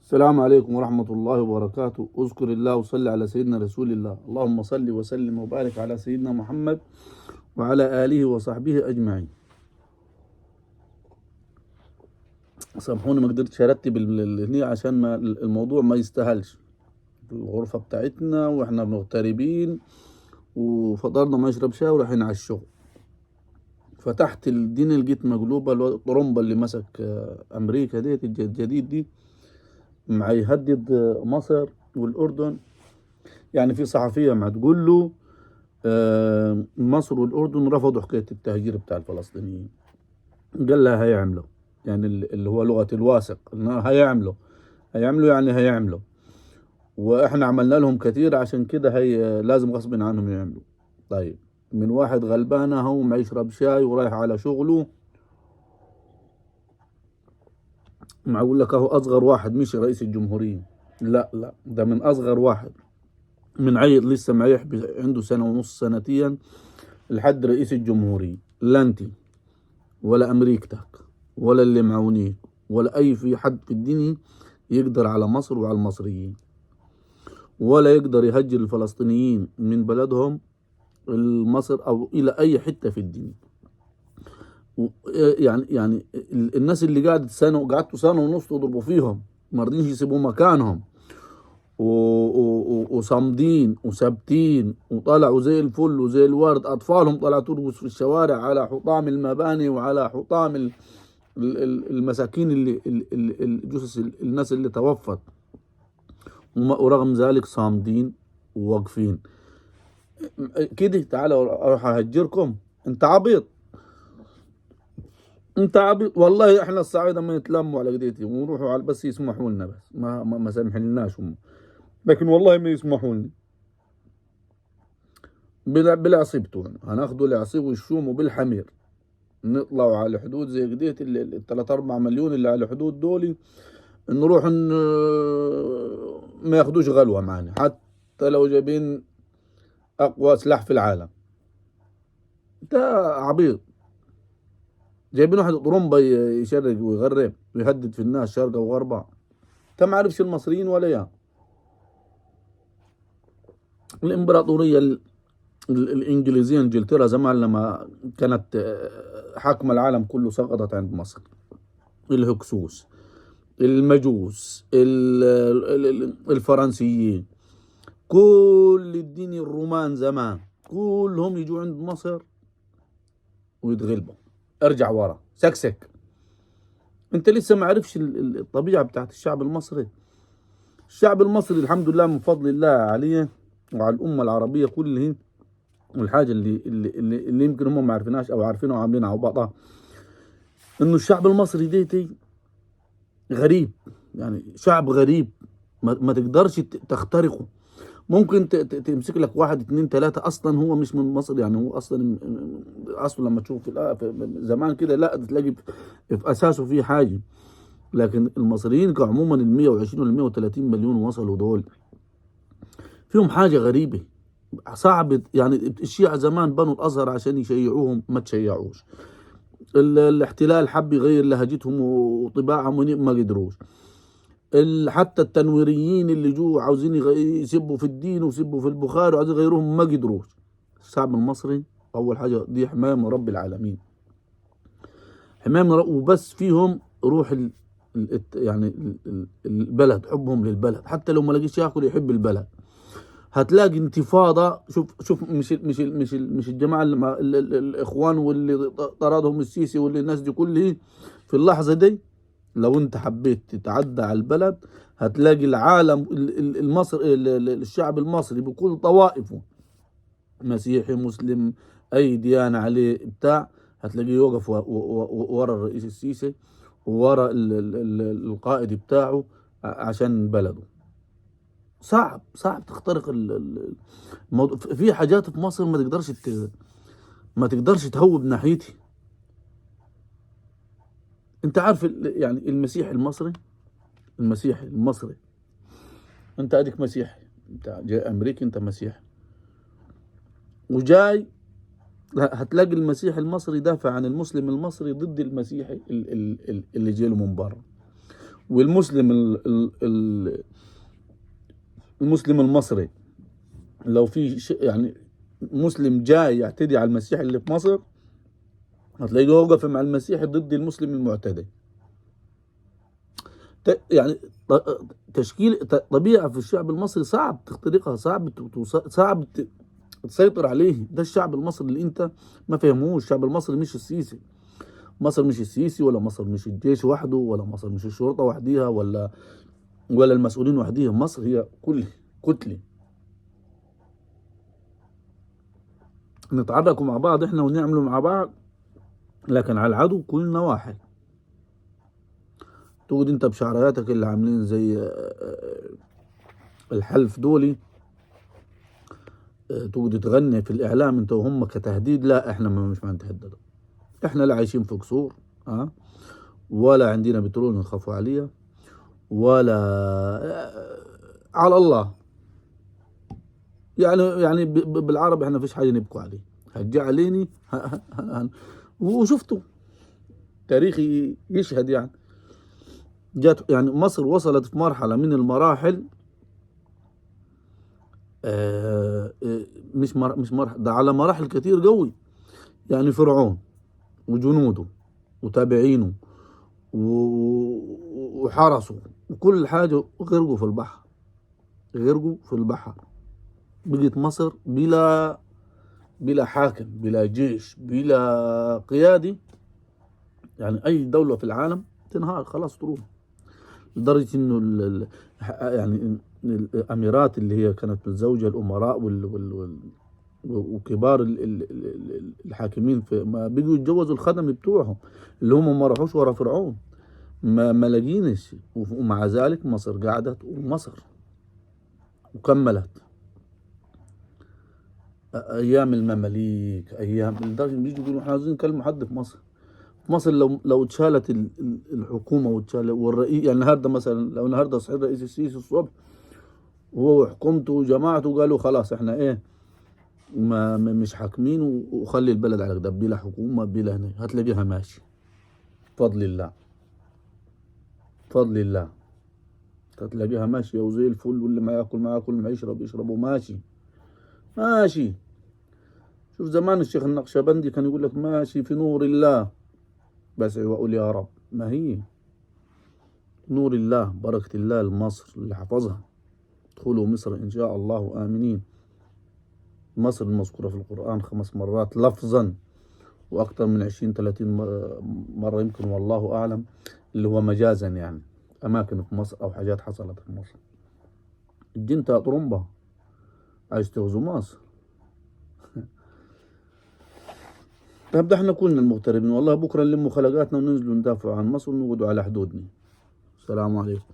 السلام عليكم ورحمة الله وبركاته. اذكر الله وصل على سيدنا رسول الله. اللهم صل وسلم وبارك على سيدنا محمد وعلى آله وصحبه أجمعين. سامحوني ما قدرتش أرتب هنا عشان ما الموضوع ما يستاهلش. الغرفة بتاعتنا واحنا مغتربين وفطرنا ما يشرب شاي ورايحين على الشغل. فتحت الدنيا لقيت مقلوبة الطرمبة اللي مسك أمريكا ديت الجديد دي مع يهدد مصر والأردن. يعني في صحفية ما تقول له مصر والأردن رفضوا حكاية التهجير بتاع الفلسطينيين. قال لها هيعملوا، يعني اللي هو لغة الواثق هيعملوا يعني هيعملوا، واحنا عملنا لهم كتير عشان كده هي لازم غصب عنهم يعملوا. طيب من واحد غلبان اهو ما يشرب شاي ورايح على شغله، ما اقول لك اهو اصغر واحد مش رئيس الجمهورية، لا ده من اصغر واحد، من عيل لسه ما يحبي عنده سنة ونص سنتين لحد رئيس الجمهورية. لا انت ولا امريكتك ولا اللي معونيك ولا اي في حد في الدنيا يقدر على مصر وعلى المصريين، ولا يقدر يهجر الفلسطينيين من بلدهم لمصر او الى اي حتة في الدنيا. يعني الناس اللي قعدتوا سنة ونص تضربوا فيهم ما رضيش يسيبوا مكانهم وصامدين وثابتين وطلعوا زي الفل وزي الورد. اطفالهم طلعوا ترقص في الشوارع على حطام المباني وعلى حطام المساكين جثث الناس اللي توفت، ورغم ذلك صامدين وواقفين كده. تعالوا اروح اهجركم؟ انت عبيط، انت عبيط والله. احنا الصعايده ما نتلموا على قديتي ونروحوا على بس يسمحوا لنا، بس ما سامحلناش هم، لكن والله ما يسمحوا لنا. بالعصيبتوا هناخدوا العصيب والشوم وبالحمير نطلعوا على الحدود زي قديت الثلاث 4 مليون اللي على الحدود دول، نروح ما ياخدوش غلوة معنا حتى لو جايبين اقوى سلاح في العالم. انت عبيط، جايبين واحد طرمبة يشرق ويغرب ويهدد في الناس شرقة وغربة. انت ما عارفش المصريين ولا يا الامبراطورية الانجليزية. انجلترا زمان لما كانت حاكمة العالم كله سقطت عند مصر. الهكسوس، المجوس، الفرنسيين، كل الدين، الرومان زمان كلهم يجوا عند مصر ويتغلبوا. ارجع ورا سكسك. انت لسه ما عرفش الطبيعة بتاعت الشعب المصري. الشعب المصري الحمد لله من فضل الله عليه وعلى الأمة العربية كلها. والحاجة اللي يمكن هم ما عارفينهاش أو عارفينها وعاملينها على بعضها، إنه الشعب المصري ديتي غريب، يعني شعب غريب ما تقدرش تخترقه. ممكن تمسك لك واحد اتنين تلاتة أصلا هو مش من مصر، يعني هو أصلا لما تشوف في زمان كده لا تلاقي في أساسه في حاجة. لكن المصريين كعموما ال 120 وال 130 مليون وصلوا دول فيهم حاجة غريبة صعب. يعني الشيعة زمان بنوا الأزهر عشان يشيعوهم ما تشيعوش. الاحتلال حب يغير لهجتهم وطباعهم ما قدروش. حتى التنويريين اللي جو عاوزين يسبوا في الدين ويسبوا في البخاري وعاوزين يغيروهم ما قدروش. الشعب المصري أول حاجة دي حماية من رب العالمين، حماية من رب، وبس فيهم روح يعني البلد، حبهم للبلد حتى لو ما لقيش ياكل يحب البلد. هتلاقي انتفاضة. شوف مش الجماعة الإخوان واللي طردهم السيسي واللي الناس دي كلها في اللحظة دي. لو انت حبيت تتعدى على البلد هتلاقي العالم المصري الشعب المصري بكل طوائفه، مسيحي مسلم اي ديانة عليه بتاع، هتلاقيه يوقف ورا الرئيس السيسي وورا القائد بتاعه عشان بلده. صعب تخترق الموضوع. في حاجات في مصر ما تقدرش تهوب ناحيتي. انت عارف يعني المسيحي المصري، انت اديك مسيحي، انت جاي امريكي، انت مسيحي وجاي، هتلاقي المسيحي المصري دافع عن المسلم المصري ضد المسيحي اللي جاي له من بره. والمسلم المسلم المصري لو في يعني مسلم جاي يعتدي على المسيح اللي في مصر، هتلاقيه واقف مع المسيح ضد المسلم المعتدي. يعني تشكيل طبيعة في الشعب المصري صعب تخترقها، صعب تسيطر عليه. ده الشعب المصري اللي انت ما فهموش. الشعب المصري مش السيسي. مصر مش السيسي، ولا مصر مش الجيش وحده، ولا مصر مش الشرطة وحديها، ولا المسؤولين وحديها. مصر هي كتلة. نتعركوا مع بعض احنا ونعملوا مع بعض، لكن على العدو كلنا واحد. تقعد انت بشعرياتك اللي عاملين زي الحلف دولي، تقعد تغني في الاعلام انت وهم كتهديد. لا، احنا مش معنى احنا لا عايشين في قصور، ولا عندنا بترول نخافوا عليه، ولا على الله. يعني بالعربي احنا فيش حاجه نبكوا عليه. هتجي عليني وشفتوا تاريخي يشهد. يعني جات يعني مصر وصلت في مرحله من المراحل، مش مرحله ده، على مراحل كتير قوي. يعني فرعون وجنوده وتابعينه وحرسوا وكل حاجه غرقوا في البحر. بقت مصر بلا حاكم، بلا جيش، بلا قيادي. يعني اي دولة في العالم تنهار، خلاص تروح. لدرجة انه يعني الاميرات اللي هي كانت متزوجة الامراء وكبار الحاكمين في ما بيجوا يتجوزوا الخدم بتوعهم، اللي هم ما راحوش ورا فرعون، ما لاقينش. ومع ذلك مصر قعدت ومصر وكملت. ايام المماليك، ايام لدرجه بيجوا يقولوا احنا عايزين نكلم حد في مصر. في مصر لو اتشالت الحكومه واتشال والرئيس. يعني النهارده مثلا، لو النهارده صحيح رئيس السيسي الصبح وهو وحكومته وجماعته قالوا خلاص احنا ما مش حاكمين وخلي البلد على كده بلا حكومه بلا هنا، هتلاقيها ماشي بفضل الله. بفضل الله هتلاقيها ماشيه وزي الفل، واللي ما ياكل ما ياكل، ما يشرب وماشي ماشي. شوف زمان الشيخ النقشبندي كان يقول لك ماشي في نور الله، بس واقول يا رب. ما هي نور الله بركة الله لمصر اللي حفظها. ادخلوا مصر إن شاء الله آمنين. مصر المذكورة في القرآن 5 مرات لفظا، وأكثر من 20-30 مرة يمكن والله أعلم، اللي هو مجازا يعني أماكن في مصر أو حاجات حصلت في مصر. الجنتا طرمبة عايز تغزو مصر. طب ده احنا كلنا المغتربين والله. بكرة نلموا خلقاتنا وننزلوا ندافعوا عن مصر ونقعدوا على حدودنا. السلام عليكم.